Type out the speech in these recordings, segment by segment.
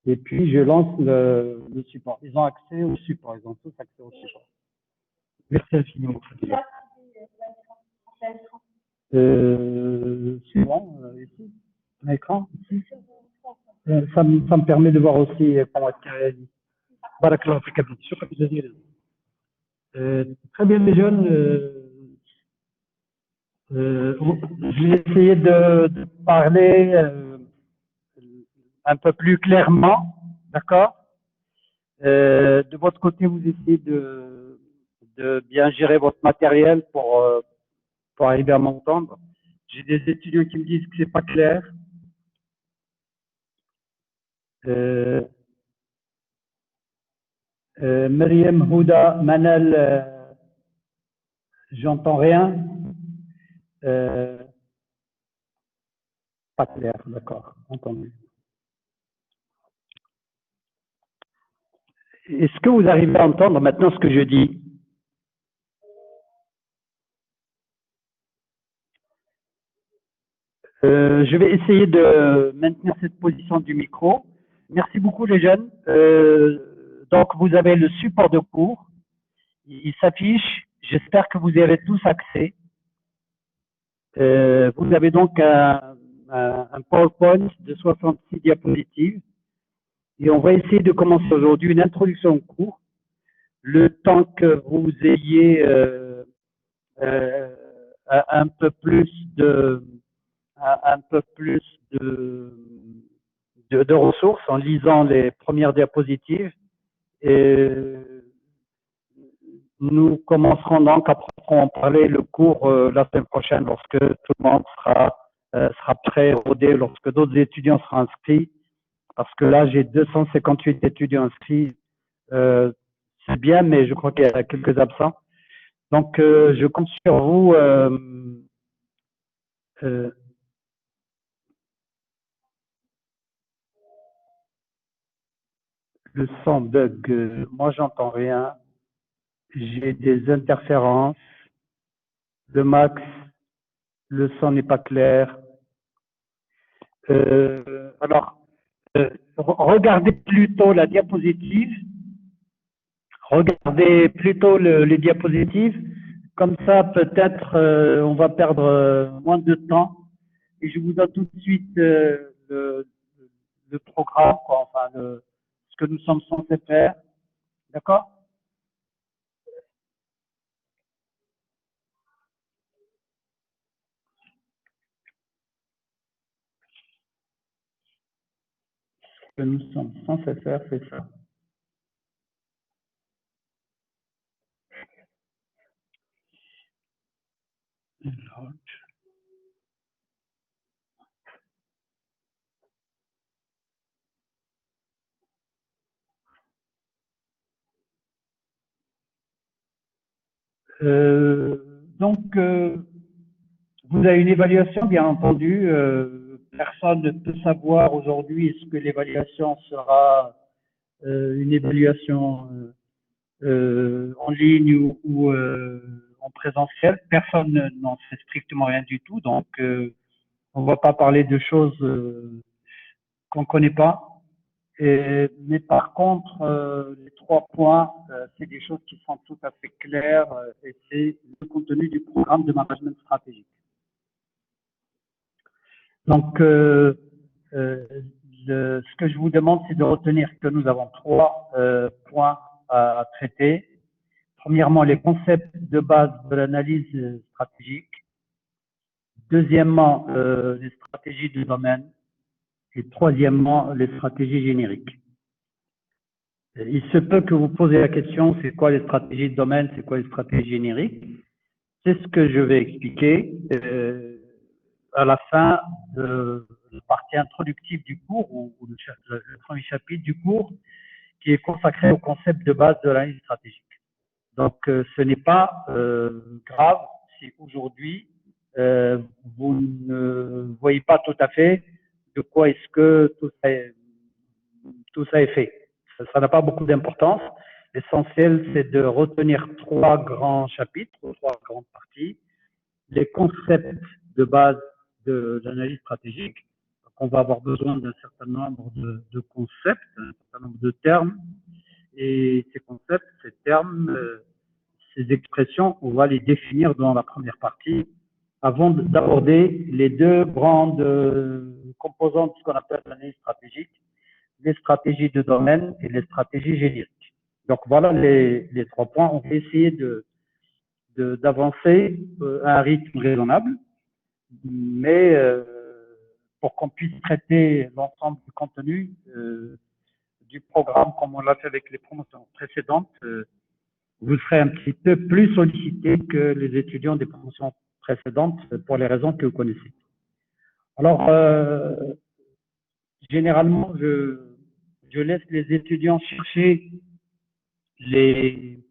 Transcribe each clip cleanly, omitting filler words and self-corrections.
Et puis, je lance le support. Ils ont accès au support. Ils ont tous accès au support. Merci infiniment. Suivant, ici, un écran, ici. Ça me permet de voir aussi comment est-ce qu'il réagit. Barakallahu fik, Abid. Shukran jazilan. Très bien, les jeunes. Je vais essayer de parler un peu plus clairement, d'accord? De votre côté, vous essayez de bien gérer votre matériel pour arriver à m'entendre. J'ai des étudiants qui me disent que c'est pas clair. Myriam, Houda, Manal, j'entends rien. Pas clair, d'accord, entendu. Est-ce que vous arrivez à entendre maintenant ce que je dis? Je vais essayer de maintenir cette position du micro. Merci beaucoup les jeunes. Donc vous avez le support de cours. Il s'affiche. J'espère que vous y avez tous accès. Vous avez donc un PowerPoint de 66 diapositives. Et on va essayer de commencer aujourd'hui une introduction au cours. Le temps que vous ayez un peu plus de ressources en lisant les premières diapositives. Et nous commencerons donc à en parler le cours la semaine prochaine lorsque tout le monde sera prêt, rodé, lorsque d'autres étudiants seront inscrits. Parce que là, j'ai 258 étudiants inscrits. C'est bien, mais je crois qu'il y a quelques absents. Donc, je compte sur vous. Le son bug. Moi, j'entends rien. J'ai des interférences. Le max, le son n'est pas clair. Alors, regardez plutôt la diapositive. Regardez plutôt les diapositives. Comme ça, peut-être, on va perdre moins de temps. Et je vous donne tout de suite le programme, quoi, enfin, ce que nous sommes censés faire. D'accord? Ce que nous sommes censés faire, c'est ça. Donc, vous avez une évaluation, bien entendu. Personne ne peut savoir aujourd'hui est-ce que l'évaluation sera une évaluation en ligne ou en présentiel. Personne n'en sait strictement rien du tout. Donc, on ne va pas parler de choses qu'on ne connaît pas. Mais par contre, les 3 points, c'est des choses qui sont tout à fait claires et c'est le contenu du programme de management stratégique. Donc, ce que je vous demande, c'est de retenir que nous avons 3 points à traiter. Premièrement, les concepts de base de l'analyse stratégique. Deuxièmement, les stratégies de domaine. Et troisièmement, les stratégies génériques. Il se peut que vous posez la question, c'est quoi les stratégies de domaine, c'est quoi les stratégies génériques? C'est ce que je vais expliquer à la fin de la partie introductive du cours, ou le premier chapitre du cours, qui est consacré au concept de base de l'analyse stratégique. Donc, ce n'est pas grave si aujourd'hui, vous ne voyez pas tout à fait de quoi est-ce que tout ça est fait. Ça n'a pas beaucoup d'importance. L'essentiel, c'est de retenir 3 grands chapitres, 3 grandes parties, les concepts de base de l'analyse stratégique. on va avoir besoin d'un certain nombre de concepts, un certain nombre de termes. Et ces concepts, ces termes, ces expressions, on va les définir dans la première partie avant d'aborder les deux grandes composantes de ce qu'on appelle l'analyse stratégique, les stratégies de domaine et les stratégies génériques. Donc voilà les 3 points. On va essayer d'avancer à un rythme raisonnable, mais pour qu'on puisse traiter l'ensemble du contenu du programme comme on l'a fait avec les promotions précédentes, vous serez un petit peu plus sollicité que les étudiants des promotions précédentes pour les raisons que vous connaissez. Alors, généralement, je laisse les étudiants chercher les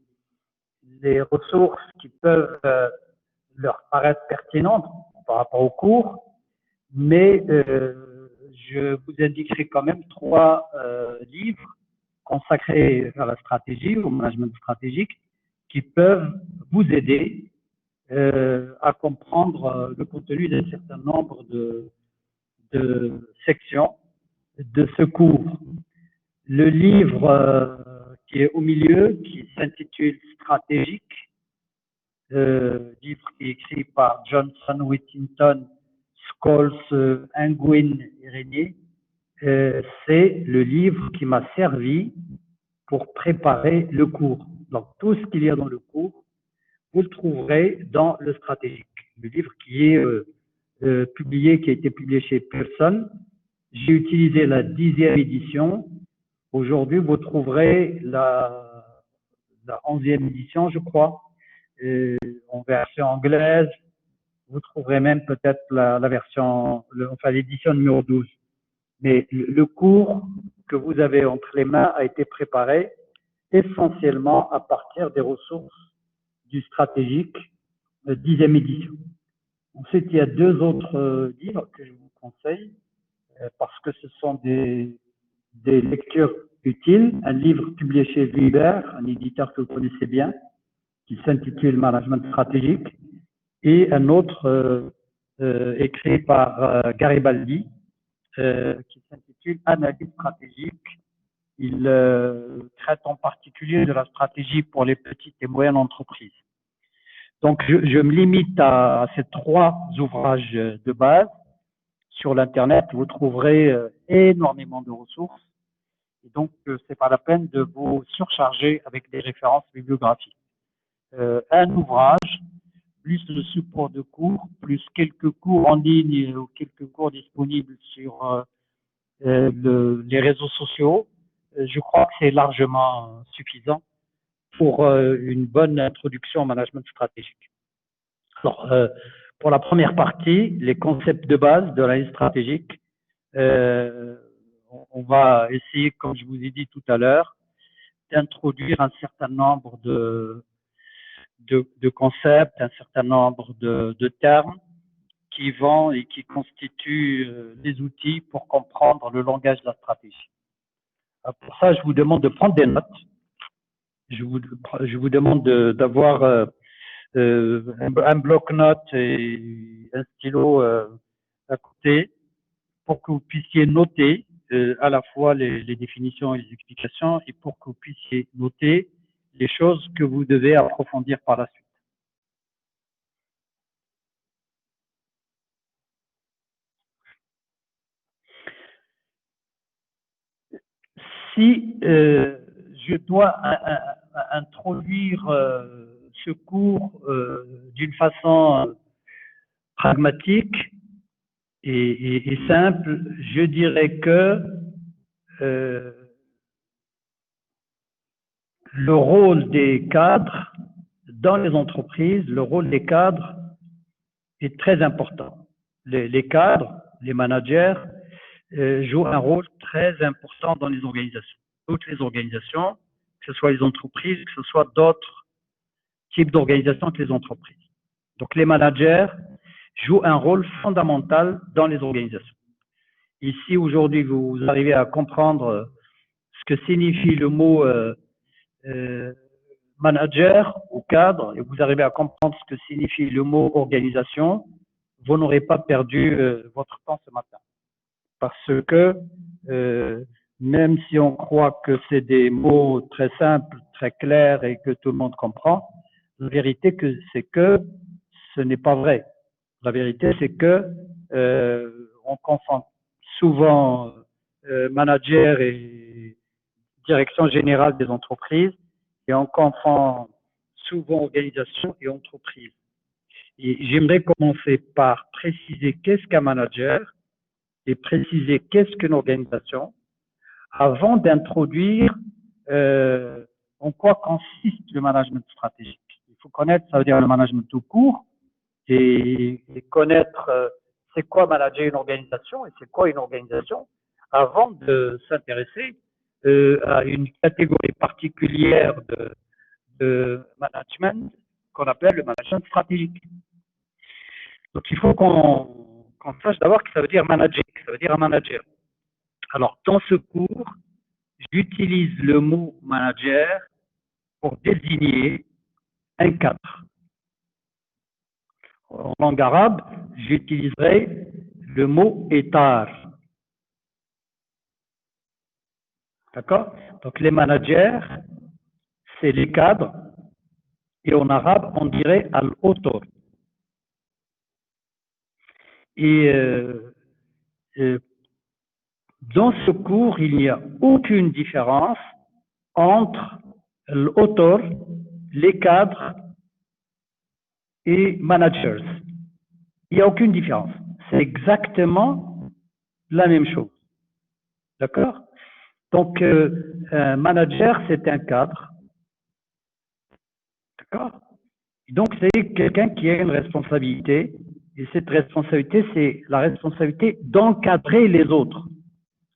ressources qui peuvent leur paraître pertinentes par rapport au cours, mais je vous indiquerai quand même 3 livres consacrés à la stratégie, au management stratégique, qui peuvent vous aider à comprendre le contenu d'un certain nombre de sections de ce cours. Le livre qui est au milieu, qui s'intitule Stratégique, livre qui est écrit par Johnson, Whittington, Scholes, Nguyen et Régnier, c'est le livre qui m'a servi pour préparer le cours. Donc tout ce qu'il y a dans le cours, vous le trouverez dans le stratégique. Le livre qui est publié, qui a été publié chez Pearson. J'ai utilisé la 10e édition. Aujourd'hui, vous trouverez la 11e édition, je crois, en version anglaise. Vous trouverez même peut-être la version, enfin l'édition numéro 12. Mais le cours que vous avez entre les mains a été préparé essentiellement à partir des ressources du stratégique, 10e édition. Ensuite, il y a 2 autres livres que je vous conseille parce que ce sont des lectures utiles. Un livre publié chez Liber, un éditeur que vous connaissez bien, qui s'intitule Management stratégique, et un autre écrit par Garibaldi, qui s'intitule Analyse stratégique. Il traite en particulier de la stratégie pour les petites et moyennes entreprises. Donc, je me limite à ces 3 ouvrages de base. Sur l'Internet, vous trouverez énormément de ressources. Et donc, c'est pas la peine de vous surcharger avec des références bibliographiques. Un ouvrage, plus le support de cours, plus quelques cours en ligne ou quelques cours disponibles sur les réseaux sociaux, je crois que c'est largement suffisant pour une bonne introduction au management stratégique. Alors, pour la première partie, les concepts de base de l'analyse stratégique, on va essayer, comme je vous ai dit tout à l'heure, d'introduire un certain nombre de concepts, un certain nombre de termes qui vont et qui constituent des outils pour comprendre le langage de la stratégie. Pour ça, je vous demande de prendre des notes. Je vous demande d'avoir un bloc-notes et un stylo à côté pour que vous puissiez noter à la fois les définitions et les explications et pour que vous puissiez noter les choses que vous devez approfondir par la suite. Si je dois introduire ce cours d'une façon pragmatique et simple, je dirais que le rôle des cadres dans les entreprises, le rôle des cadres est très important. Les cadres, les managers jouent un rôle très important dans les organisations. Toutes les organisations, que ce soit les entreprises, que ce soit d'autres types d'organisations que les entreprises. Donc les managers jouent un rôle fondamental dans les organisations. Ici, aujourd'hui, vous arrivez à comprendre ce que signifie le mot manager ou cadre et vous arrivez à comprendre ce que signifie le mot organisation, vous n'aurez pas perdu votre temps ce matin. parce que même si on croit que c'est des mots très simples, très clairs et que tout le monde comprend, la vérité c'est que ce n'est pas vrai. La vérité c'est que on confond souvent manager et direction générale des entreprises et on confond souvent organisation et entreprise. Et j'aimerais commencer par préciser qu'est-ce qu'un manager et préciser qu'est-ce qu'une organisation avant d'introduire en quoi consiste le management stratégique. Il faut connaître, ça veut dire le management tout court, et connaître c'est quoi manager une organisation et c'est quoi une organisation avant de s'intéresser à une catégorie particulière de management qu'on appelle le management stratégique. Donc il faut qu'on sache d'abord que ça veut dire manager, que ça veut dire un manager. Alors dans ce cours, j'utilise le mot manager pour désigner un cadre. En langue arabe, j'utiliserai le mot étar. D'accord? Donc les managers, c'est les cadres, et en arabe, on dirait al-autor. Et dans ce cours, il n'y a aucune différence entre l'autor, les cadres et managers. Il n'y a aucune différence. C'est exactement la même chose. D'accord? Donc, un manager, c'est un cadre. D'accord? Donc, c'est quelqu'un qui a une responsabilité. Et cette responsabilité, c'est la responsabilité d'encadrer les autres.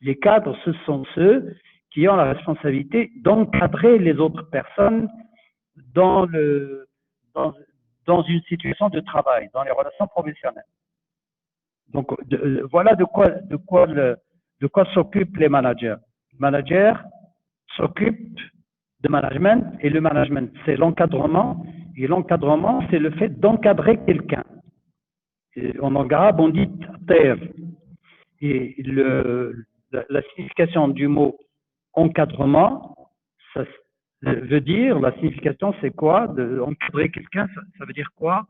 Les cadres, ce sont ceux qui ont la responsabilité d'encadrer les autres personnes dans une situation de travail, dans les relations professionnelles. Donc, voilà de quoi s'occupent les managers. Le manager s'occupe de management et le management, c'est l'encadrement et l'encadrement, c'est le fait d'encadrer quelqu'un. En arabe, on dit terre. Et la signification du mot encadrement, ça veut dire, la signification c'est quoi? Encadrer quelqu'un, ça veut dire quoi?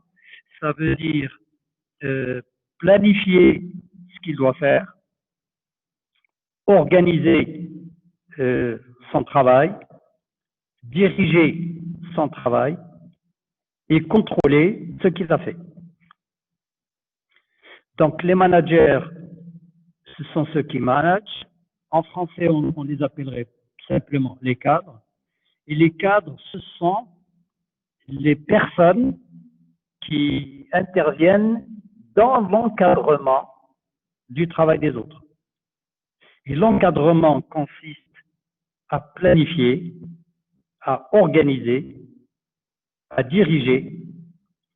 Ça veut dire planifier ce qu'il doit faire, organiser son travail, diriger son travail et contrôler ce qu'il a fait. Donc les managers, ce sont ceux qui managent. En français, on les appellerait simplement les cadres. Et les cadres, ce sont les personnes qui interviennent dans l'encadrement du travail des autres. Et l'encadrement consiste à planifier, à organiser, à diriger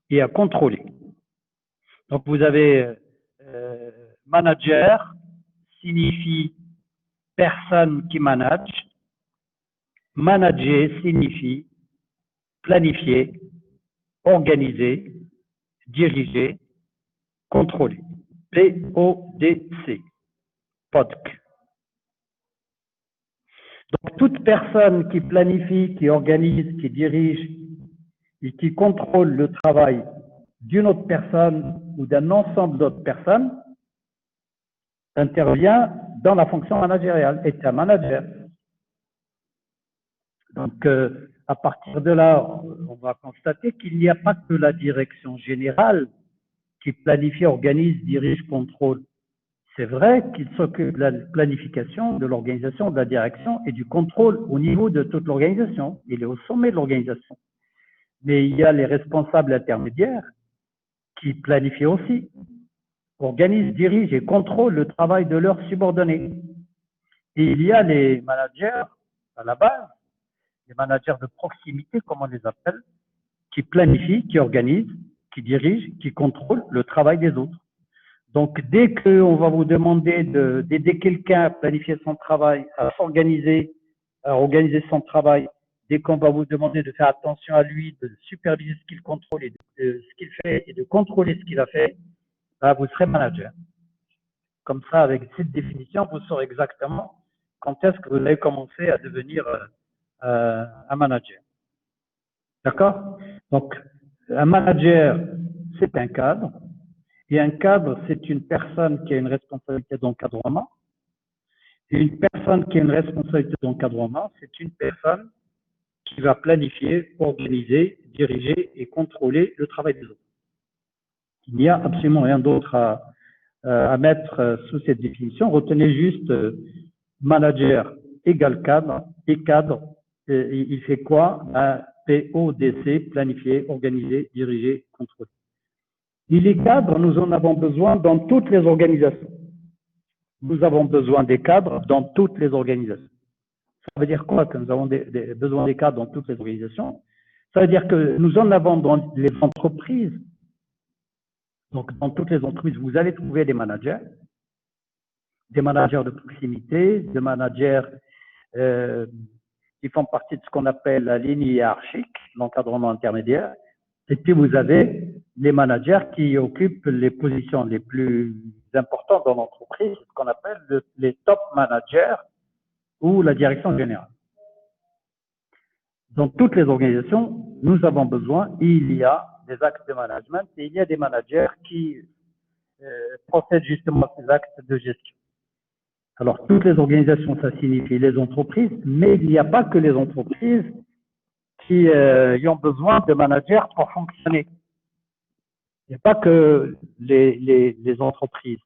et à contrôler. Donc vous avez manager signifie personne qui manage. Manager signifie planifier, organiser, diriger, contrôler. P-O-D-C. PODC. Donc, toute personne qui planifie, qui organise, qui dirige et qui contrôle le travail d'une autre personne ou d'un ensemble d'autres personnes intervient dans la fonction managériale, est un manager. Donc, à partir de là, on va constater qu'il n'y a pas que la direction générale qui planifie, organise, dirige, contrôle. C'est vrai qu'il s'occupe de la planification, de l'organisation, de la direction et du contrôle au niveau de toute l'organisation. Il est au sommet de l'organisation. Mais il y a les responsables intermédiaires qui planifient aussi, organisent, dirigent et contrôlent le travail de leurs subordonnés. Et il y a les managers, à la base, les managers de proximité, comme on les appelle, qui planifient, qui organisent, qui dirigent, qui contrôlent le travail des autres. Donc, dès qu'on va vous demander d'aider quelqu'un à planifier son travail, à s'organiser, à organiser son travail, dès qu'on va vous demander de faire attention à lui, de superviser ce qu'il contrôle et ce qu'il fait et de contrôler ce qu'il a fait, ben, vous serez manager. Comme ça, avec cette définition, vous saurez exactement quand est-ce que vous allez commencer à devenir un manager. D'accord? Donc, un manager, c'est un cadre. Et un cadre, c'est une personne qui a une responsabilité d'encadrement. Et une personne qui a une responsabilité d'encadrement, c'est une personne qui va planifier, organiser, diriger et contrôler le travail des autres. Il n'y a absolument rien d'autre à mettre sous cette définition. Retenez juste manager égale cadre, et cadre, il fait quoi? PODC, planifier, organiser, diriger, contrôler. Et les cadres, nous en avons besoin dans toutes les organisations. Nous avons besoin des cadres dans toutes les organisations. Ça veut dire quoi que nous avons besoin des cadres dans toutes les organisations? Ça veut dire que nous en avons dans les entreprises. Donc, dans toutes les entreprises, vous allez trouver des managers de proximité, des managers qui font partie de ce qu'on appelle la ligne hiérarchique, l'encadrement intermédiaire. Et puis, vous avez les managers qui occupent les positions les plus importantes dans l'entreprise, ce qu'on appelle les top managers ou la direction générale. Dans toutes les organisations, nous avons besoin, il y a des actes de management et il y a des managers qui procèdent justement à ces actes de gestion. Alors, toutes les organisations, ça signifie les entreprises, mais il n'y a pas que les entreprises qui ont besoin de managers pour fonctionner. Il n'y a pas que les entreprises.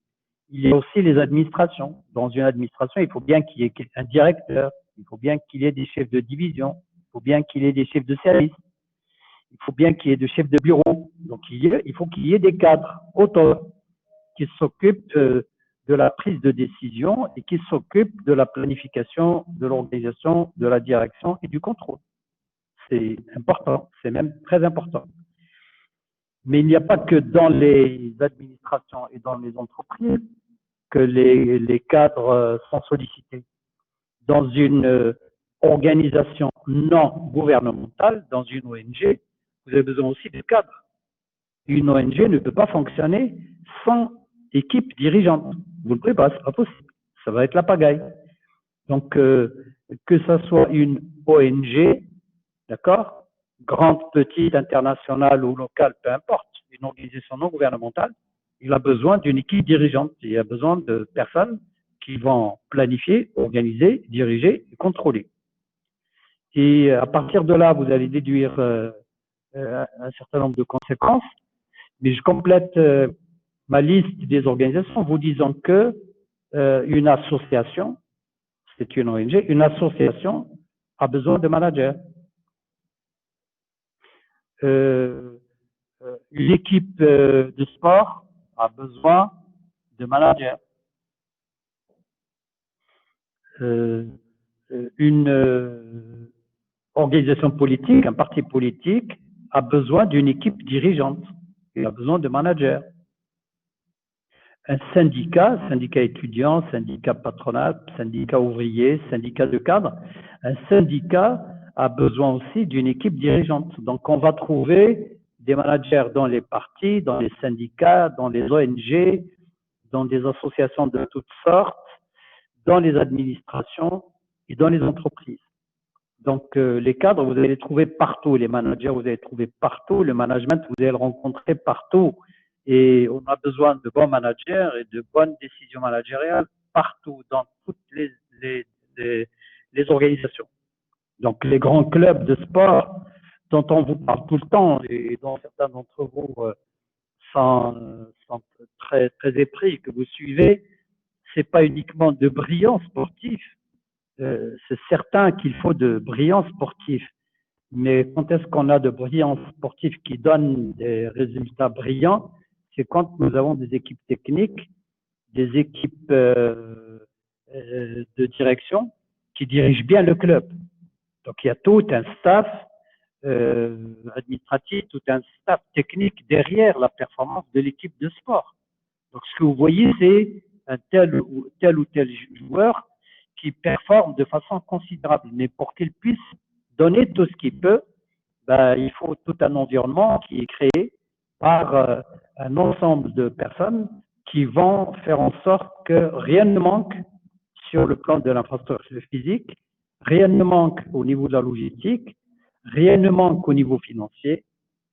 Il y a aussi les administrations. Dans une administration, il faut bien qu'il y ait un directeur, il faut bien qu'il y ait des chefs de division, il faut bien qu'il y ait des chefs de service, il faut bien qu'il y ait des chefs de bureau. Donc, il faut qu'il y ait des cadres autonomes qui s'occupent de la prise de décision et qui s'occupent de la planification, de l'organisation, de la direction et du contrôle. C'est important, c'est même très important. Mais il n'y a pas que dans les administrations et dans les entreprises que les cadres sont sollicités. Dans une organisation non gouvernementale, dans une ONG, vous avez besoin aussi de cadres. Une ONG ne peut pas fonctionner sans équipe dirigeante. Vous ne pouvez pas, c'est pas possible. Ça va être la pagaille. Donc, que ça soit une ONG, d'accord, grande, petite, internationale ou locale, peu importe, une organisation non gouvernementale, il a besoin d'une équipe dirigeante. Il a besoin de personnes qui vont planifier, organiser, diriger et contrôler. Et à partir de là, vous allez déduire un certain nombre de conséquences. Mais je complète ma liste des organisations en vous disant que une association, c'est une ONG, une association a besoin de managers. Une équipe de sport a besoin de managers. Une organisation politique, un parti politique, a besoin d'une équipe dirigeante. Il a besoin de managers. Un syndicat, syndicat étudiant, syndicat patronal, syndicat ouvrier, syndicat de cadre, un syndicat a besoin aussi d'une équipe dirigeante. Donc, on va trouver des managers dans les partis, dans les syndicats, dans les ONG, dans des associations de toutes sortes, dans les administrations et dans les entreprises. Donc, les cadres, vous allez les trouver partout. Les managers, vous allez les trouver partout. Le management, vous allez le rencontrer partout. Et on a besoin de bons managers et de bonnes décisions managériales partout, dans toutes les organisations. Donc, les grands clubs de sport dont on vous parle tout le temps et dont certains d'entre vous sont très, très épris, que vous suivez, c'est pas uniquement de brillants sportifs. C'est certain qu'il faut de brillants sportifs. Mais quand est-ce qu'on a de brillants sportifs qui donnent des résultats brillants? C'est quand nous avons des équipes techniques, des équipes de direction qui dirigent bien le club. Donc, il y a tout un staff administratif, tout un staff technique derrière la performance de l'équipe de sport. Donc, ce que vous voyez, c'est un tel ou tel joueur qui performe de façon considérable. Mais pour qu'il puisse donner tout ce qu'il peut, il faut tout un environnement qui est créé par un ensemble de personnes qui vont faire en sorte que rien ne manque sur le plan de l'infrastructure physique, rien ne manque au niveau de la logistique, rien ne manque au niveau financier,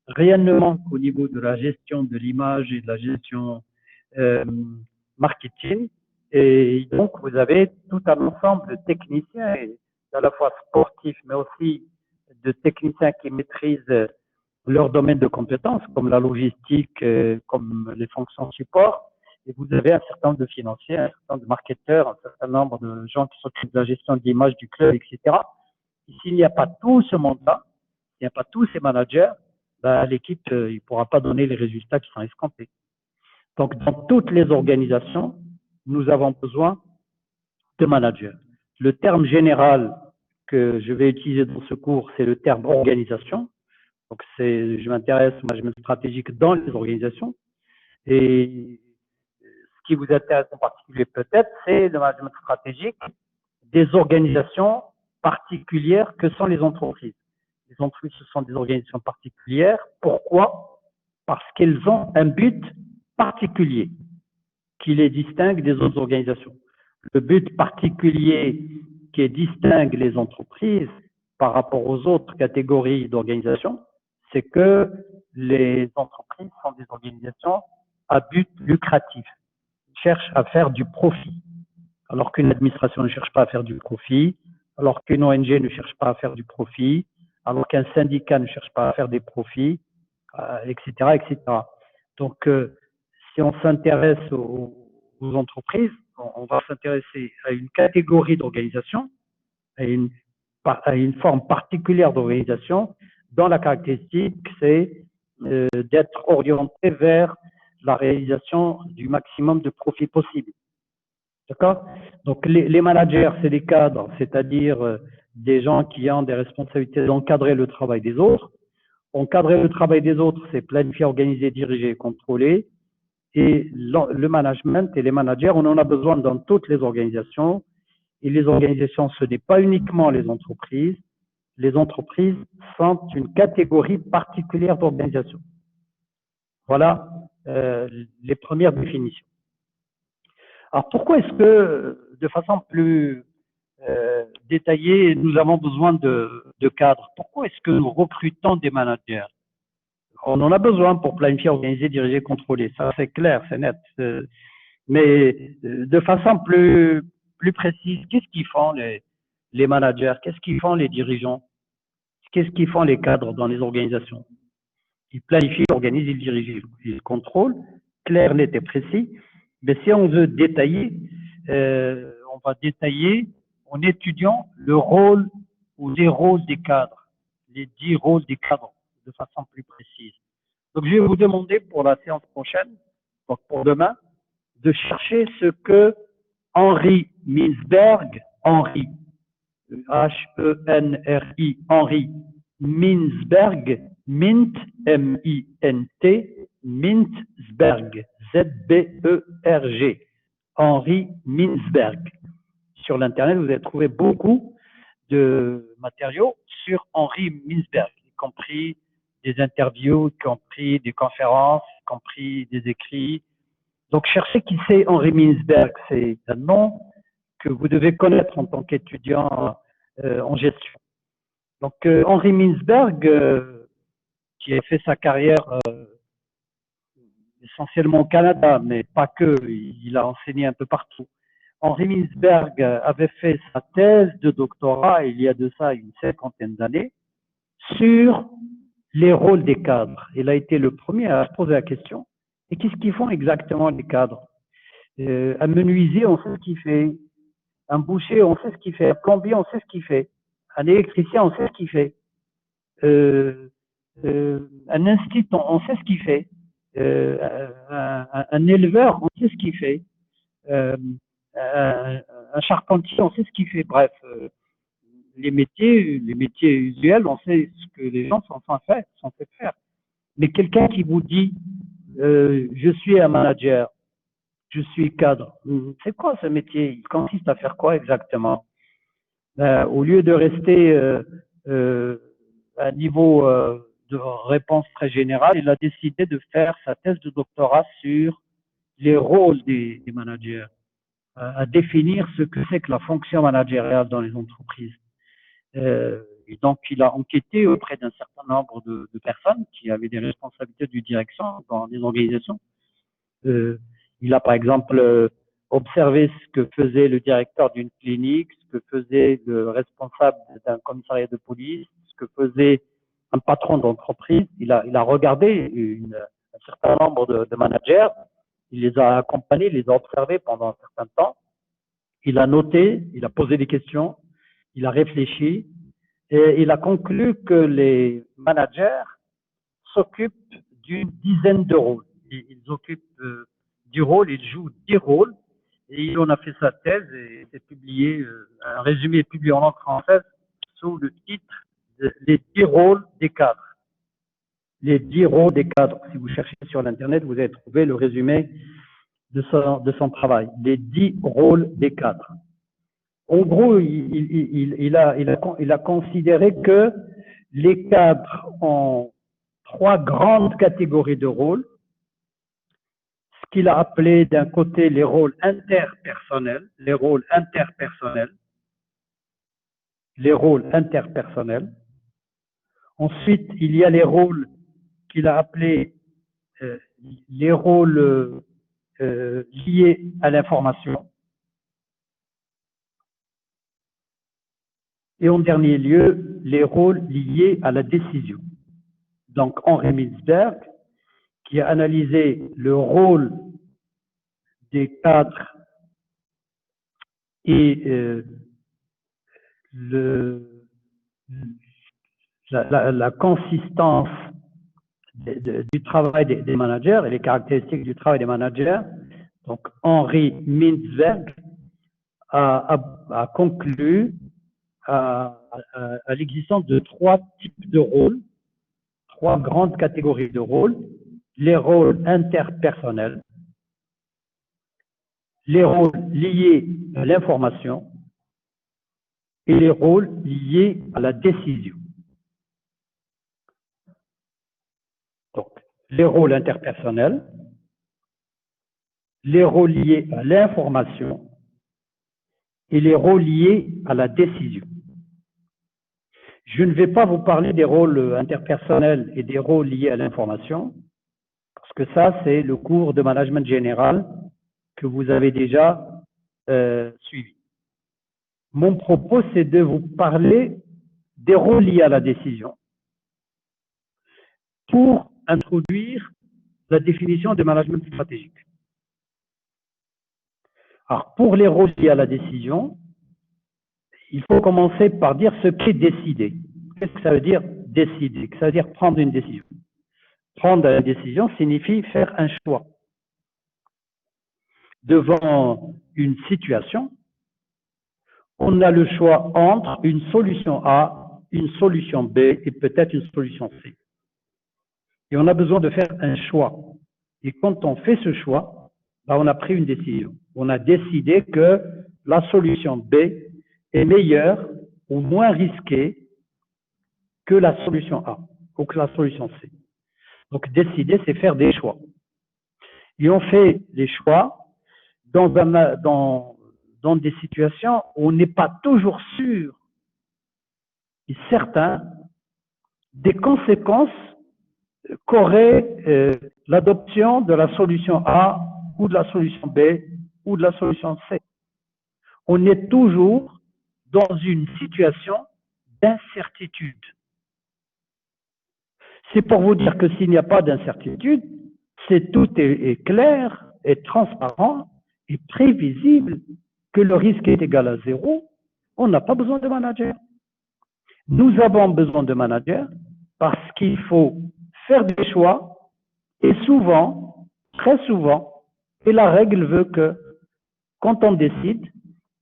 rien ne manque au niveau de la gestion de l'image et de la gestion euh, marketing. Et donc, vous avez tout un ensemble de techniciens, à la fois sportifs, mais aussi de techniciens qui maîtrisent leur domaine de compétences, comme la logistique, comme les fonctions support. Et vous avez un certain nombre de financiers, un certain nombre de marketeurs, un certain nombre de gens qui s'occupent de la gestion de l'image du club, etc. Et s'il n'y a pas tout ce monde-là, s'il n'y a pas tous ces managers, ben, l'équipe ne pourra pas donner les résultats qui sont escomptés. Donc, dans toutes les organisations, nous avons besoin de managers. Le terme général que je vais utiliser dans ce cours, c'est le terme organisation. Donc, je m'intéresse au management stratégique dans les organisations. Et ce qui vous intéresse en particulier peut-être, c'est le management stratégique des organisations particulières que sont les entreprises. Les entreprises, ce sont des organisations particulières. Pourquoi? Parce qu'elles ont un but particulier qui les distingue des autres organisations. Le but particulier qui distingue les entreprises par rapport aux autres catégories d'organisations, c'est que les entreprises sont des organisations à but lucratif, cherchent à faire du profit, alors qu'une administration ne cherche pas à faire du profit, alors qu'une ONG ne cherche pas à faire du profit, alors qu'un syndicat ne cherche pas à faire des profits, etc., etc. Donc, si on s'intéresse aux entreprises, on va s'intéresser à une catégorie d'organisation, à une forme particulière d'organisation, dont la caractéristique, c'est d'être orienté vers la réalisation du maximum de profit possible. D'accord? Donc, les managers, c'est des cadres, c'est-à-dire des gens qui ont des responsabilités d'encadrer le travail des autres. Encadrer le travail des autres, c'est planifier, organiser, diriger et contrôler. Et le management et les managers, on en a besoin dans toutes les organisations. Et les organisations, ce n'est pas uniquement les entreprises. Les entreprises sont une catégorie particulière d'organisation. Voilà les premières définitions. Alors pourquoi est-ce que, de façon plus détaillée, nous avons besoin de cadres? Pourquoi est-ce que nous recrutons des managers? On en a besoin pour planifier, organiser, diriger, contrôler. Ça, c'est clair, c'est net. Mais de façon plus précise, qu'est-ce qu'ils font les managers? Qu'est-ce qu'ils font les dirigeants? Qu'est-ce qu'ils font les cadres dans les organisations? Ils planifient, organisent, ils dirigent, ils contrôlent, clair, net et précis. Mais si on veut détailler, on va détailler en étudiant le rôle ou les rôles des cadres, les 10 rôles des cadres de façon plus précise. Donc, je vais vous demander pour la séance prochaine, donc pour demain, de chercher ce que Henri Mintzberg, Henri, H-E-N-R-I, Henri Mintzberg, Mint, M-I-N-T, Mintzberg, Z-B-E-R-G, Henri Mintzberg. Sur l'Internet, vous allez trouver beaucoup de matériaux sur Henri Mintzberg, y compris des interviews, y compris des conférences, y compris des écrits. Donc, cherchez qui c'est Henri Mintzberg. C'est un nom que vous devez connaître en tant qu'étudiant en gestion. Donc, Henri Mintzberg, qui a fait sa carrière essentiellement au Canada, mais pas que, il a enseigné un peu partout. Henri Mintzberg avait fait sa thèse de doctorat, il y a de ça une cinquantaine d'années, sur les rôles des cadres. Il a été le premier à se poser la question, et qu'est-ce qu'ils font exactement les cadres? Un menuisier, on sait ce qu'il fait. Un boucher, on sait ce qu'il fait. Un plombier, on sait ce qu'il fait. Un électricien, on sait ce qu'il fait. Un institut, on sait ce qu'il fait. Un éleveur, on sait ce qu'il fait. Un charpentier, on sait ce qu'il fait. Bref, les métiers usuels, on sait ce que les gens sont censés faire. Mais quelqu'un qui vous dit, je suis un manager, je suis cadre, c'est quoi ce métier? Il consiste à faire quoi exactement? Au lieu de rester à un niveau de réponse très générale, il a décidé de faire sa thèse de doctorat sur les rôles des managers, à définir ce que c'est que la fonction managériale dans les entreprises. Et donc, il a enquêté auprès d'un certain nombre de personnes qui avaient des responsabilités de direction dans des organisations. Il a, par exemple, observé ce que faisait le directeur d'une clinique, ce que faisait le responsable d'un commissariat de police, ce que faisait un patron d'entreprise. Il a regardé un certain nombre de managers, il les a accompagnés, il les a observés pendant un certain temps. Il a noté, il a posé des questions, il a réfléchi et il a conclu que les managers s'occupent d'une dizaine de rôles. Ils occupent du rôle, ils jouent 10 rôles. Et il en a fait sa thèse et c'est publié, un résumé est publié en langue française sous le titre Les 10 rôles des cadres. Les 10 rôles des cadres. Si vous cherchez sur l'Internet, vous allez trouver le résumé de son travail. Les 10 rôles des cadres. En gros, il a considéré que les cadres ont 3 grandes catégories de rôles. Ce qu'il a appelé d'un côté les rôles interpersonnels, Ensuite, il y a les rôles qu'il a appelés les rôles liés à l'information. Et en dernier lieu, les rôles liés à la décision. Donc, Henri Mintzberg, qui a analysé le rôle des cadres et la consistance du travail des managers et les caractéristiques du travail des managers. Donc, Henri Mintzberg a conclu à l'existence de 3 types de rôles, 3 grandes catégories de rôles: les rôles interpersonnels, les rôles liés à l'information et les rôles liés à la décision. Donc, les rôles interpersonnels, les rôles liés à l'information et les rôles liés à la décision. Je ne vais pas vous parler des rôles interpersonnels et des rôles liés à l'information, parce que ça, c'est le cours de management général que vous avez déjà suivi. Mon propos, c'est de vous parler des rôles liés à la décision pour introduire la définition de management stratégique. Alors, pour les rôles liés à la décision, il faut commencer par dire ce qu'est décider. Qu'est-ce que ça veut dire décider? Ça veut dire prendre une décision. Prendre une décision signifie faire un choix. Devant une situation, on a le choix entre une solution A, une solution B et peut-être une solution C. Et on a besoin de faire un choix. Et quand on fait ce choix, on a pris une décision. On a décidé que la solution B est meilleure ou moins risquée que la solution A ou que la solution C. Donc décider, c'est faire des choix. Et on fait des choix dans des situations où on n'est pas toujours sûr et certain des conséquences qu'aurait l'adoption de la solution A ou de la solution B ou de la solution C. On est toujours dans une situation d'incertitude. C'est pour vous dire que s'il n'y a pas d'incertitude, tout est clair, est transparent et prévisible, que le risque est égal à 0, on n'a pas besoin de manager. Nous avons besoin de manager parce qu'il faut faire des choix et souvent, très souvent, et la règle veut que quand on décide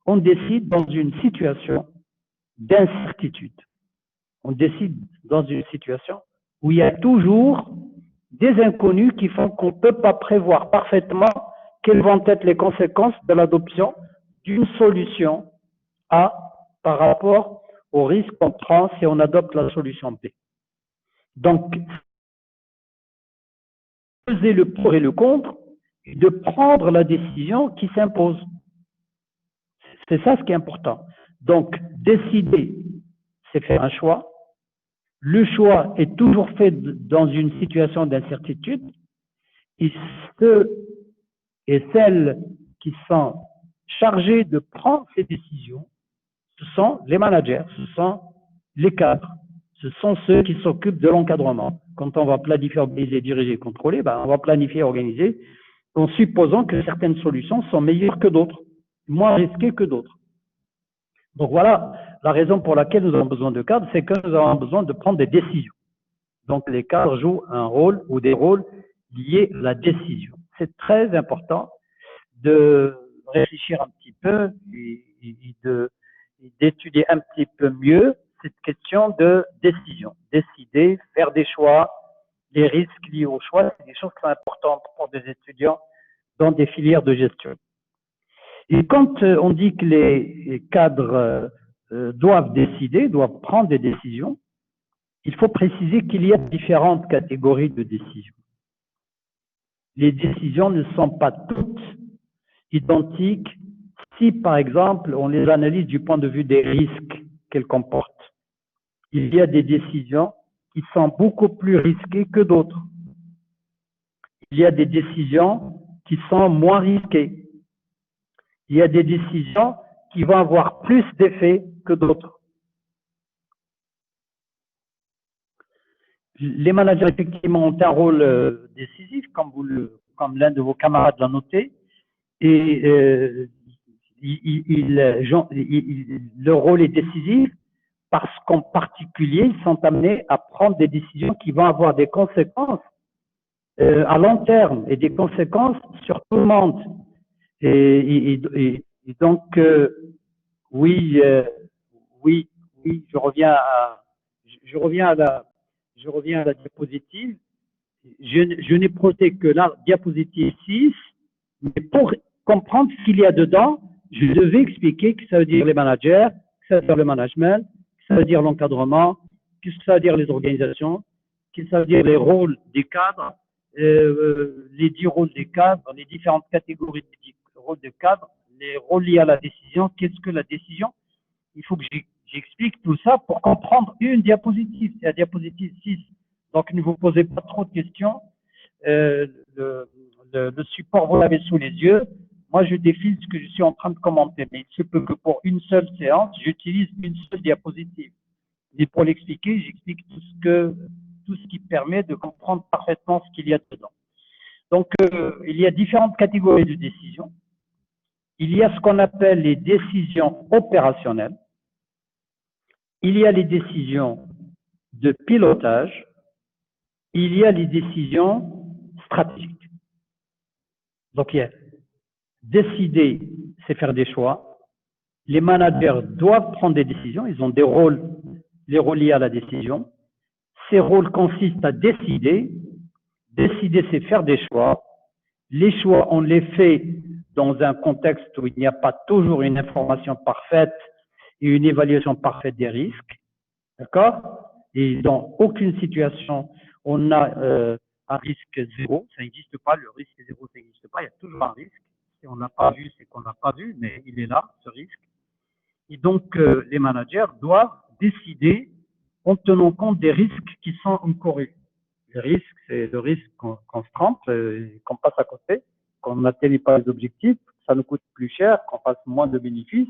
dans une situation d'incertitude. On décide dans une situation où il y a toujours des inconnus qui font qu'on ne peut pas prévoir parfaitement quelles vont être les conséquences de l'adoption d'une solution A par rapport au risque qu'on prend si on adopte la solution B. Donc, peser le pour et le contre et de prendre la décision qui s'impose. C'est ça ce qui est important. Donc, décider, c'est faire un choix. Le choix est toujours fait dans une situation d'incertitude. Et ceux et celles qui sont chargés de prendre ces décisions, ce sont les managers, ce sont les cadres, ce sont ceux qui s'occupent de l'encadrement. Quand on va planifier, organiser, diriger, contrôler, on va planifier, organiser, en supposant que certaines solutions sont meilleures que d'autres, moins risquées que d'autres. Donc voilà la raison pour laquelle nous avons besoin de cadres, c'est que nous avons besoin de prendre des décisions. Donc les cadres jouent un rôle ou des rôles liés à la décision. C'est très important de réfléchir un petit peu et d'étudier un petit peu mieux cette question de décision. Décider, faire des choix, les risques liés au choix, c'est des choses qui sont importantes pour des étudiants dans des filières de gestion. Et quand on dit que les cadres doivent décider, doivent prendre des décisions, il faut préciser qu'il y a différentes catégories de décisions. Les décisions ne sont pas toutes identiques si, par exemple, on les analyse du point de vue des risques qu'elles comportent. Il y a des décisions qui sont beaucoup plus risquées que d'autres. Il y a des décisions qui sont moins risquées. Il y a des décisions qui vont avoir plus d'effets que d'autres. Les managers, effectivement, ont un rôle décisif, comme l'un de vos camarades l'a noté, et leur rôle est décisif parce qu'en particulier, ils sont amenés à prendre des décisions qui vont avoir des conséquences à long terme et des conséquences sur tout le monde. Et donc, oui, je reviens à la diapositive. Je n'ai projeté que la diapositive 6, mais pour comprendre ce qu'il y a dedans, je devais expliquer que ça veut dire les managers, que ça veut dire le management, que ça veut dire l'encadrement, que ça veut dire les organisations, que ça veut dire les rôles des cadres, les 10 rôles des cadres, les différentes catégories de rôles de cadres, les rôles liés à la décision, qu'est-ce que la décision. Il faut que j'explique tout ça pour comprendre une diapositive, c'est la diapositive 6. Donc, ne vous posez pas trop de questions. Le support, vous l'avez sous les yeux. Moi, je défile ce que je suis en train de commenter. Mais il se peut que pour une seule séance, j'utilise une seule diapositive. Et pour l'expliquer, j'explique tout ce qui permet de comprendre parfaitement ce qu'il y a dedans. Donc, il y a différentes catégories de décisions. Il y a ce qu'on appelle les décisions opérationnelles. Il y a les décisions de pilotage. Il y a les décisions stratégiques. Donc, il y a décider, c'est faire des choix. Les managers doivent prendre des décisions. Ils ont des rôles, les rôles liés à la décision. Ces rôles consistent à décider. Décider, c'est faire des choix. Les choix, on les fait dans un contexte où il n'y a pas toujours une information parfaite et une évaluation parfaite des risques. D'accord? Et dans aucune situation, on a un risque zéro. Ça n'existe pas. Le risque zéro, ça n'existe pas. Il y a toujours un risque. Si on n'a pas vu, c'est qu'on n'a pas vu, mais il est là, ce risque. Et donc, les managers doivent décider en tenant compte des risques qui sont encourus. Le risque, c'est le risque qu'on se trompe, qu'on passe à côté, qu'on n'atteigne pas les objectifs, ça nous coûte plus cher, qu'on fasse moins de bénéfices,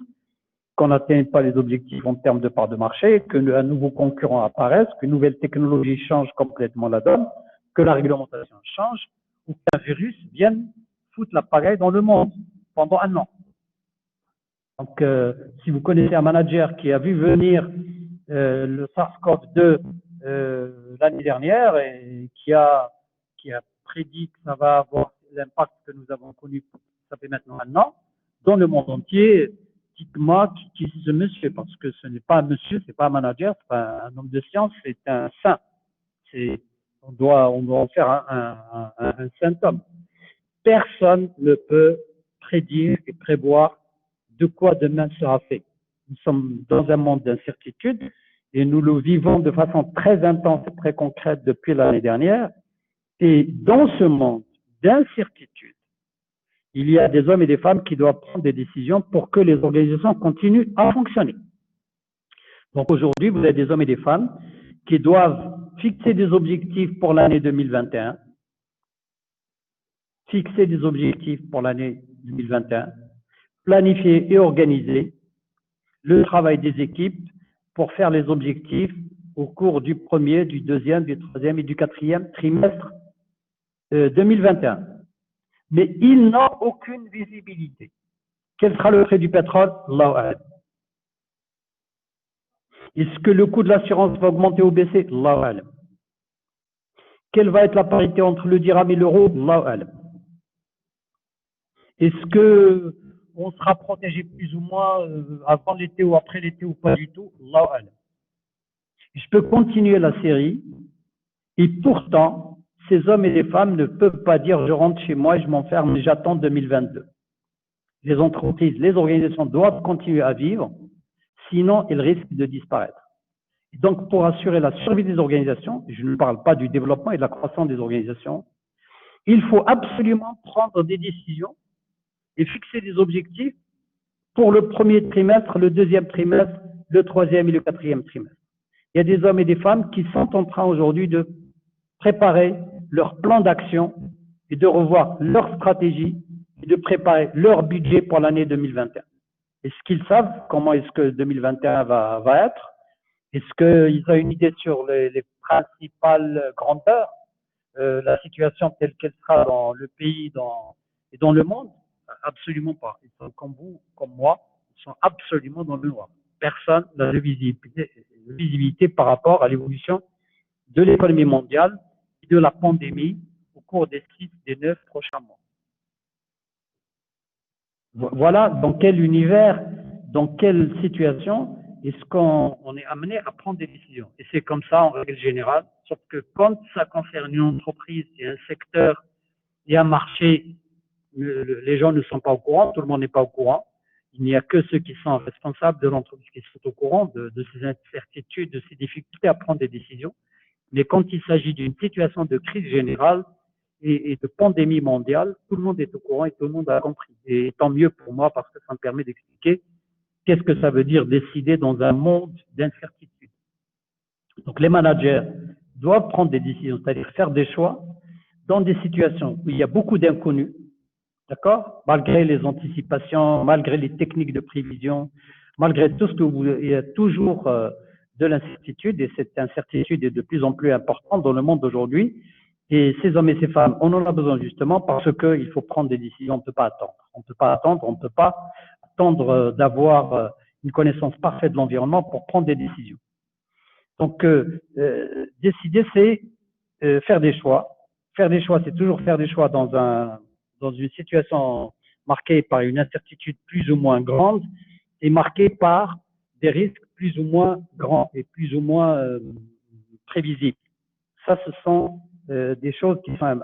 qu'on n'atteigne pas les objectifs en termes de part de marché, qu'un nouveau concurrent apparaisse, qu'une nouvelle technologie change complètement la donne, que la réglementation change, ou qu'un virus vienne foutre la pagaille dans le monde pendant un an. Donc, si vous connaissez un manager qui a vu venir le SARS-CoV-2 l'année dernière et qui a prédit que ça va avoir l'impact que nous avons connu, ça fait maintenant un an, dans le monde entier, dites-moi qui est ce monsieur, parce que ce n'est pas un monsieur, c'est pas un manager, c'est pas un homme de science, c'est un saint. On doit en faire un saint homme. Personne ne peut prédire et prévoir de quoi demain sera fait. Nous sommes dans un monde d'incertitude et nous le vivons de façon très intense et très concrète depuis l'année dernière. Et dans ce monde d'incertitude, il y a des hommes et des femmes qui doivent prendre des décisions pour que les organisations continuent à fonctionner. Donc aujourd'hui, vous avez des hommes et des femmes qui doivent fixer des objectifs pour l'année 2021, fixer des objectifs pour l'année 2021, planifier et organiser le travail des équipes pour faire les objectifs au cours du premier, du deuxième, du troisième et du quatrième trimestre 2021. Mais ils n'ont aucune visibilité. Quel sera le prix du pétrole? Allahu a'lam. Est-ce que le coût de l'assurance va augmenter ou baisser? Allahu a'lam. Quelle va être la parité entre le dirham et l'euro? Allahu a'lam. Est-ce que on sera protégé plus ou moins avant l'été ou après l'été ou pas du tout? Allahu a'lam. Je peux continuer la série et pourtant, ces hommes et les femmes ne peuvent pas dire je rentre chez moi et je m'enferme et j'attends 2022. Les entreprises, les organisations doivent continuer à vivre, sinon elles risquent de disparaître. Et donc, pour assurer la survie des organisations, je ne parle pas du développement et de la croissance des organisations, il faut absolument prendre des décisions et fixer des objectifs pour le premier trimestre, le deuxième trimestre, le troisième et le quatrième trimestre. Il y a des hommes et des femmes qui sont en train aujourd'hui de préparer leur plan d'action et de revoir leur stratégie et de préparer leur budget pour l'année 2021. Est-ce qu'ils savent comment est-ce que 2021 va être? Est-ce qu'ils ont une idée sur les principales grandeurs, la situation telle qu'elle sera dans le pays et dans le monde? Absolument pas. Ils sont comme vous, comme moi, ils sont absolument dans le noir. Personne n'a de visibilité par rapport à l'évolution de l'économie mondiale et de la pandémie au cours des 6, des 9 prochains mois. Voilà dans quel univers, dans quelle situation est-ce qu'on est amené à prendre des décisions. Et c'est comme ça en règle générale, sauf que quand ça concerne une entreprise et un secteur et un marché, les gens ne sont pas au courant, tout le monde n'est pas au courant. Il n'y a que ceux qui sont responsables de l'entreprise qui sont au courant de ces incertitudes, de ces difficultés à prendre des décisions. Mais quand il s'agit d'une situation de crise générale et de pandémie mondiale, tout le monde est au courant et tout le monde a compris. Et tant mieux pour moi parce que ça me permet d'expliquer qu'est-ce que ça veut dire décider dans un monde d'incertitude. Donc les managers doivent prendre des décisions, c'est-à-dire faire des choix dans des situations où il y a beaucoup d'inconnus, d'accord? Malgré les anticipations, malgré les techniques de prévision, malgré tout ce que il y a toujours de l'incertitude, et cette incertitude est de plus en plus importante dans le monde d'aujourd'hui. Et ces hommes et ces femmes, on en a besoin justement parce qu'il faut prendre des décisions, on ne peut pas attendre. On ne peut pas attendre, on ne peut pas attendre d'avoir une connaissance parfaite de l'environnement pour prendre des décisions. Donc, décider, c'est faire des choix. Faire des choix, c'est toujours faire des choix dans une situation marquée par une incertitude plus ou moins grande et marquée par des risques plus ou moins grands et plus ou moins prévisibles. Ça, ce sont des choses qui sont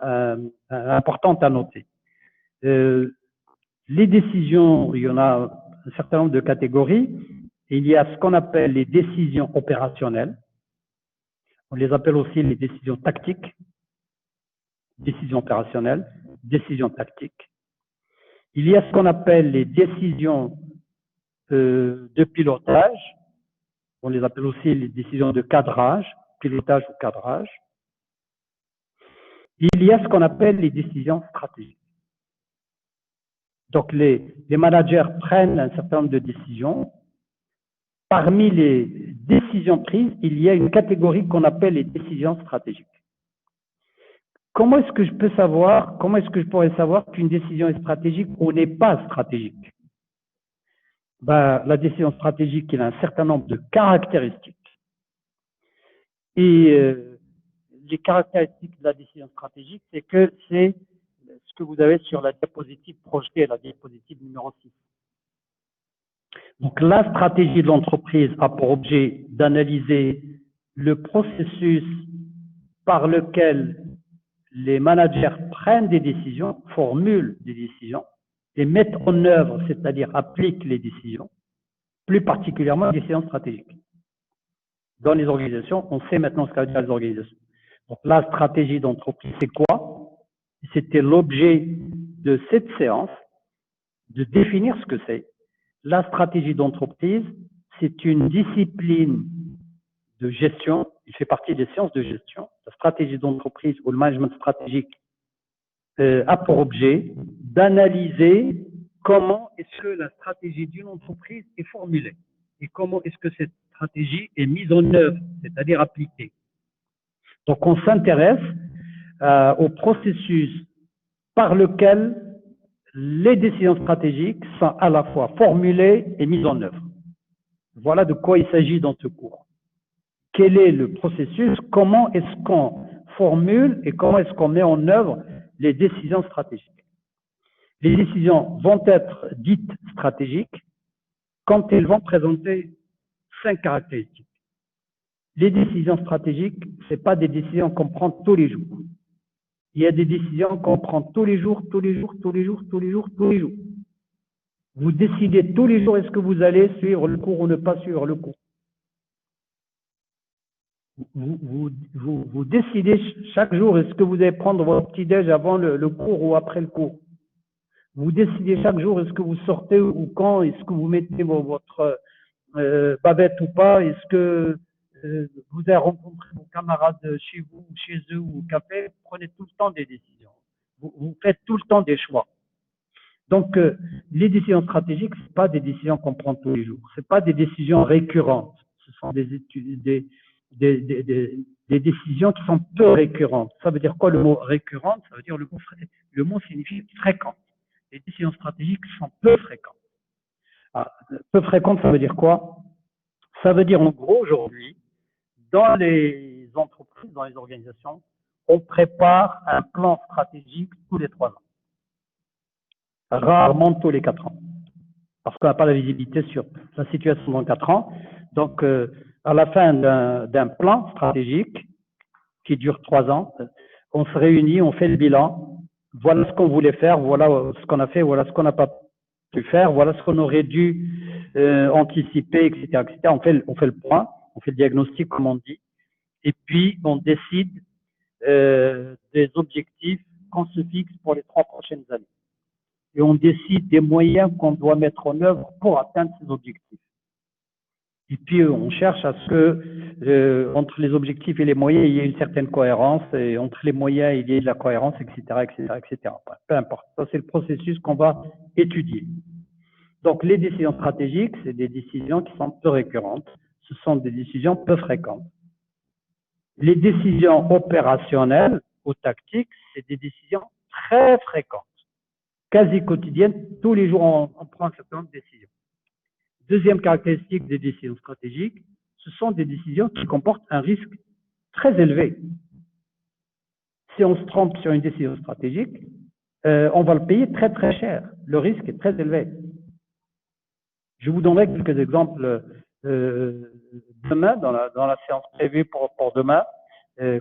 importantes à noter. Les décisions, il y en a un certain nombre de catégories. Il y a ce qu'on appelle les décisions opérationnelles. On les appelle aussi les décisions tactiques, décisions opérationnelles, décisions tactiques. Il y a ce qu'on appelle les décisions de pilotage. On les appelle aussi les décisions de cadrage, pilotage ou cadrage. Il y a ce qu'on appelle les décisions stratégiques. Donc, les managers prennent un certain nombre de décisions. Parmi les décisions prises, il y a une catégorie qu'on appelle les décisions stratégiques. Comment est-ce que je peux savoir, comment est-ce que je pourrais savoir qu'une décision est stratégique ou n'est pas stratégique? La décision stratégique, elle a un certain nombre de caractéristiques. Et les caractéristiques de la décision stratégique, c'est que c'est ce que vous avez sur la diapositive projetée, la diapositive numéro 6. Donc, la stratégie de l'entreprise a pour objet d'analyser le processus par lequel les managers prennent des décisions, formulent des décisions et mettent en œuvre, c'est-à-dire appliquent les décisions, plus particulièrement les décisions stratégiques. Dans les organisations, on sait maintenant ce qu'à dire les organisations. Donc, la stratégie d'entreprise, c'est quoi? C'était l'objet de cette séance de définir ce que c'est. La stratégie d'entreprise, c'est une discipline de gestion, il fait partie des sciences de gestion. La stratégie d'entreprise ou le management stratégique a pour objet d'analyser comment est-ce que la stratégie d'une entreprise est formulée et comment est-ce que cette stratégie est mise en œuvre, c'est-à-dire appliquée. Donc, on s'intéresse au processus par lequel les décisions stratégiques sont à la fois formulées et mises en œuvre. Voilà de quoi il s'agit dans ce cours. Quel est le processus? Comment est-ce qu'on formule et comment est-ce qu'on met en œuvre les décisions stratégiques? Les décisions vont être dites stratégiques quand elles vont présenter 5 caractéristiques. Les décisions stratégiques, ce n'est pas des décisions qu'on prend tous les jours. Il y a des décisions qu'on prend tous les jours. Vous décidez tous les jours est-ce que vous allez suivre le cours ou ne pas suivre le cours. Vous décidez chaque jour est-ce que vous allez prendre votre petit-déj avant le cours ou après le cours. Vous décidez chaque jour est-ce que vous sortez ou quand, est-ce que vous mettez votre bavette ou pas, est-ce que vous avez rencontré vos camarades chez vous, chez eux ou au café, vous prenez tout le temps des décisions. Vous faites tout le temps des choix. Donc, les décisions stratégiques, ce pas des décisions qu'on prend tous les jours. Ce pas des décisions récurrentes. Ce sont des décisions qui sont peu récurrentes. Ça veut dire quoi le mot récurrente? Ça veut dire le mot signifie fréquent. Les décisions stratégiques sont peu fréquentes. Ah, peu fréquentes, ça veut dire quoi? Ça veut dire en gros aujourd'hui, dans les entreprises, dans les organisations, on prépare un plan stratégique tous les 3 ans. Rarement tous les 4 ans. Parce qu'on n'a pas la visibilité sur la situation dans 4 ans. Donc, à la fin d'un plan stratégique qui dure 3 ans, on se réunit, on fait le bilan. Voilà ce qu'on voulait faire, voilà ce qu'on a fait, voilà ce qu'on n'a pas pu faire, voilà ce qu'on aurait dû anticiper, etc., etc. On fait le point, on fait le diagnostic, comme on dit, et puis on décide des objectifs qu'on se fixe pour les 3 prochaines années. Et on décide des moyens qu'on doit mettre en œuvre pour atteindre ces objectifs. Et puis, on cherche à ce que, entre les objectifs et les moyens, il y ait une certaine cohérence, et entre les moyens, il y ait de la cohérence, etc., etc., etc. Peu importe. Ça, c'est le processus qu'on va étudier. Donc, les décisions stratégiques, c'est des décisions qui sont peu récurrentes. Ce sont des décisions peu fréquentes. Les décisions opérationnelles ou tactiques, c'est des décisions très fréquentes, quasi quotidiennes. Tous les jours, on prend un certain nombre de décisions. Deuxième caractéristique des décisions stratégiques, ce sont des décisions qui comportent un risque très élevé. Si on se trompe sur une décision stratégique, on va le payer très très cher. Le risque est très élevé. Je vous donnerai quelques exemples demain, dans la séance prévue pour demain.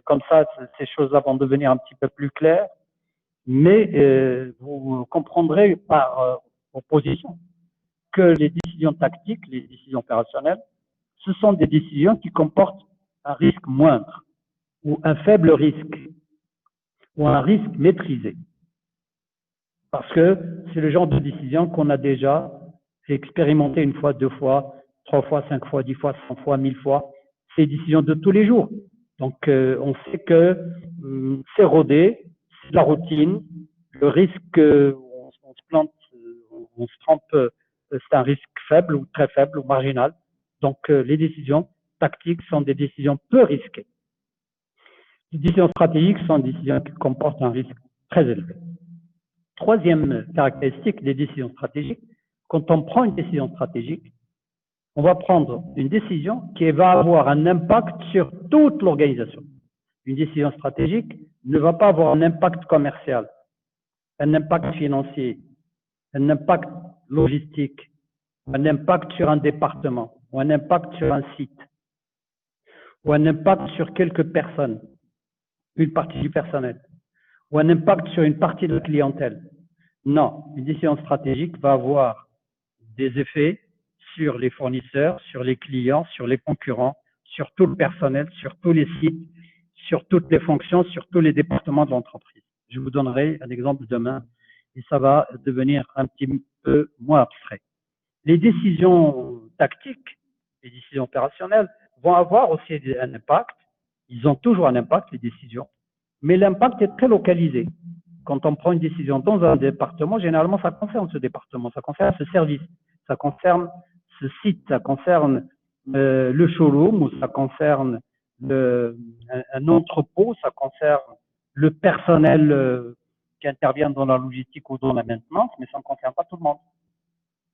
Comme ça, ces choses-là vont devenir un petit peu plus claires. Mais vous comprendrez par opposition que les décisions tactiques, les décisions opérationnelles, ce sont des décisions qui comportent un risque moindre ou un faible risque ou un risque maîtrisé. Parce que c'est le genre de décision qu'on a déjà expérimenté 1 fois, 2 fois, 3 fois, 5 fois, 10 fois, 100 fois, 1000 fois. C'est des décisions de tous les jours. Donc, on sait que c'est rodé, c'est de la routine. Le risque, on se plante, on se trompe, c'est un risque faible ou très faible ou marginal. Donc, les décisions tactiques sont des décisions peu risquées. Les décisions stratégiques sont des décisions qui comportent un risque très élevé. Troisième caractéristique des décisions stratégiques, quand on prend une décision stratégique, on va prendre une décision qui va avoir un impact sur toute l'organisation. Une décision stratégique ne va pas avoir un impact commercial, un impact financier, un impact logistique, un impact sur un département, ou un impact sur un site, ou un impact sur quelques personnes, une partie du personnel, ou un impact sur une partie de la clientèle. Non, une décision stratégique va avoir des effets sur les fournisseurs, sur les clients, sur les concurrents, sur tout le personnel, sur tous les sites, sur toutes les fonctions, sur tous les départements de l'entreprise. Je vous donnerai un exemple demain. et ça va devenir un petit peu moins abstrait. Les décisions tactiques, les décisions opérationnelles vont avoir aussi un impact. Ils ont toujours un impact, les décisions, mais l'impact est très localisé. Quand on prend une décision dans un département, généralement, ça concerne ce département, ça concerne ce service, ça concerne ce site, ça concerne le showroom, ou ça concerne un entrepôt, ça concerne le personnel qui intervient dans la logistique ou dans la maintenance, mais ça ne concerne pas tout le monde.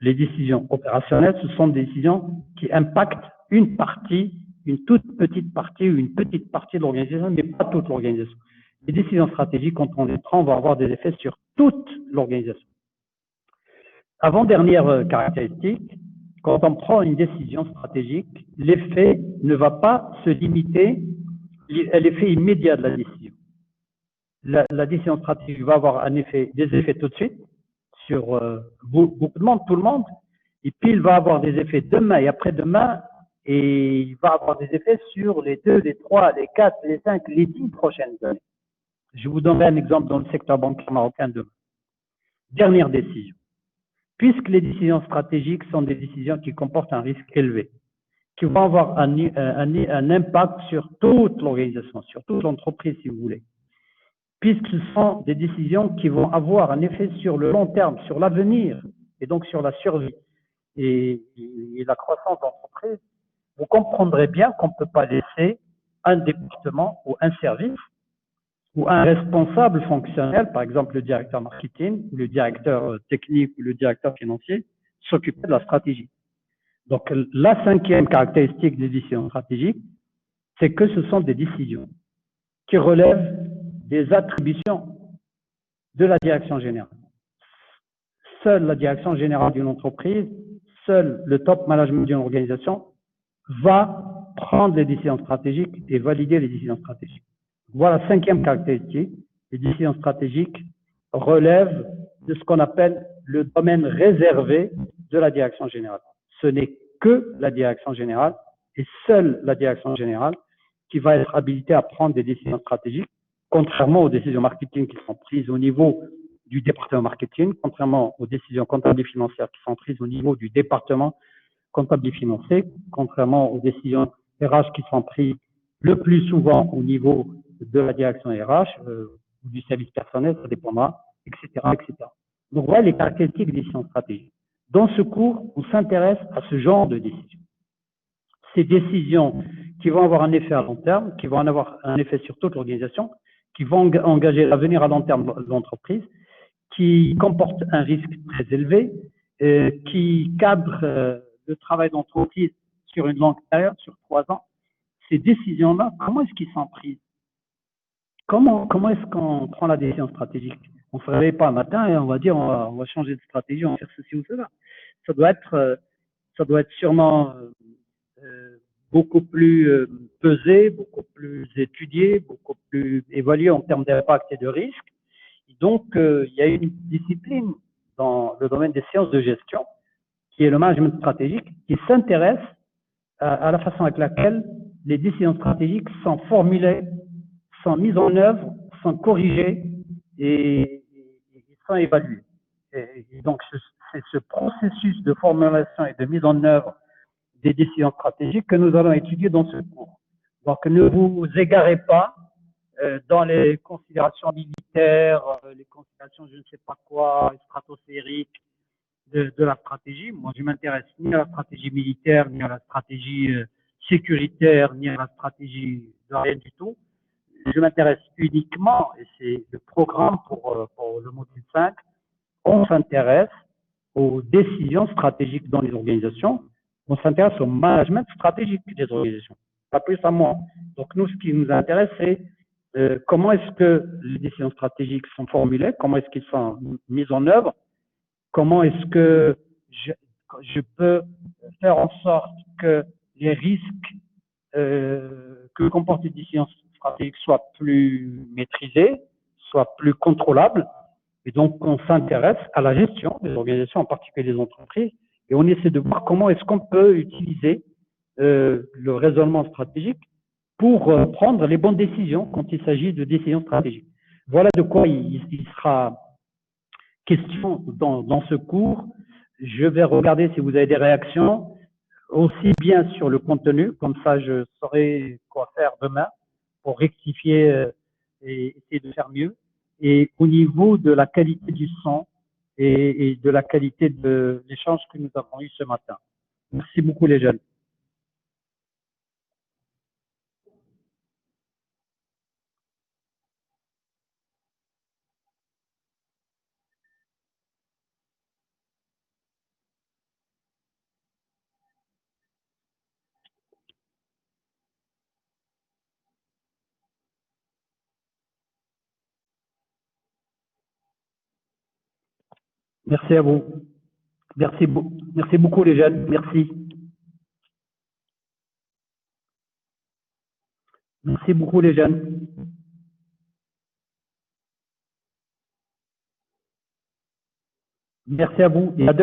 Les décisions opérationnelles, ce sont des décisions qui impactent une partie, une toute petite partie ou une petite partie de l'organisation, mais pas toute l'organisation. Les décisions stratégiques, quand on les prend, vont avoir des effets sur toute l'organisation. Avant-dernière caractéristique, quand on prend une décision stratégique, l'effet ne va pas se limiter à l'effet immédiat de la décision. La décision stratégique va avoir des effets tout de suite sur beaucoup de monde, tout le monde, et puis il va avoir des effets demain et après-demain, et il va avoir des effets sur les 2, les 3, les 4, les 5, les 10 prochaines années. Je vous donnerai un exemple dans le secteur bancaire marocain demain. Dernière décision. Puisque les décisions stratégiques sont des décisions qui comportent un risque élevé, qui vont avoir un impact sur toute l'organisation, sur toute l'entreprise, si vous voulez. Puisque ce sont des décisions qui vont avoir un effet sur le long terme, sur l'avenir, et donc sur la survie et la croissance d'entreprise, vous comprendrez bien qu'on ne peut pas laisser un département ou un service ou un responsable fonctionnel, par exemple le directeur marketing, ou le directeur technique ou le directeur financier, s'occuper de la stratégie. Donc la 5e caractéristique des décisions stratégiques, c'est que ce sont des décisions qui relèvent des attributions de la direction générale. Seule la direction générale d'une entreprise, seul le top management d'une organisation va prendre les décisions stratégiques et valider les décisions stratégiques. Voilà, 5e caractéristique, les décisions stratégiques relèvent de ce qu'on appelle le domaine réservé de la direction générale. Ce n'est que la direction générale et seule la direction générale qui va être habilitée à prendre des décisions stratégiques, contrairement aux décisions marketing qui sont prises au niveau du département marketing, contrairement aux décisions comptables et financières qui sont prises au niveau du département comptable et financier, contrairement aux décisions RH qui sont prises le plus souvent au niveau de la direction RH ou du service personnel, ça dépendra, etc., etc. Donc voilà les caractéristiques des décisions stratégiques. Dans ce cours, on s'intéresse à ce genre de décisions. Ces décisions qui vont avoir un effet à long terme, qui vont en avoir un effet sur toute l'organisation, qui vont engager l'avenir à long terme de l'entreprise, qui comportent un risque très élevé, qui cadrent le travail d'entreprise sur une longue période, sur 3 ans. Ces décisions-là, comment est-ce qu'ils sont prises? Comment est-ce qu'on prend la décision stratégique? On ne se réveille pas un matin et on va dire on va changer de stratégie, on va faire ceci ou cela. Ça doit être sûrement beaucoup plus pesé, beaucoup plus étudié, beaucoup plus évalué en termes d'impact et de risque. Et donc, il y a une discipline dans le domaine des sciences de gestion, qui est le management stratégique, qui s'intéresse à la façon avec laquelle les décisions stratégiques sont formulées, sont mises en œuvre, sont corrigées et sont évaluées. Et donc, c'est ce processus de formulation et de mise en œuvre des décisions stratégiques que nous allons étudier dans ce cours. Donc, ne vous égarez pas dans les considérations militaires, les considérations je ne sais pas quoi, stratosphériques de la stratégie. Moi, je m'intéresse ni à la stratégie militaire, ni à la stratégie sécuritaire, ni à la stratégie de rien du tout. Je m'intéresse uniquement, et c'est le programme pour le module 5, on s'intéresse aux décisions stratégiques dans les organisations, on s'intéresse au management stratégique des organisations, pas plus à moins. Donc nous, ce qui nous intéresse, c'est comment est-ce que les décisions stratégiques sont formulées, comment est-ce qu'elles sont mises en œuvre, comment est-ce que je peux faire en sorte que les risques que comportent les décisions stratégiques soient plus maîtrisés, soient plus contrôlables. Et donc, on s'intéresse à la gestion des organisations, en particulier des entreprises, et on essaie de voir comment est-ce qu'on peut utiliser le raisonnement stratégique pour prendre les bonnes décisions quand il s'agit de décisions stratégiques. Voilà de quoi il questions dans ce cours. Je vais regarder si vous avez des réactions, aussi bien sur le contenu, comme ça je saurai quoi faire demain pour rectifier et essayer de faire mieux. Et au niveau de la qualité du son et de la qualité de l'échange que nous avons eu ce matin. Merci beaucoup les jeunes. Merci à vous. Merci beaucoup les jeunes. Merci. Merci beaucoup les jeunes. Merci à vous et à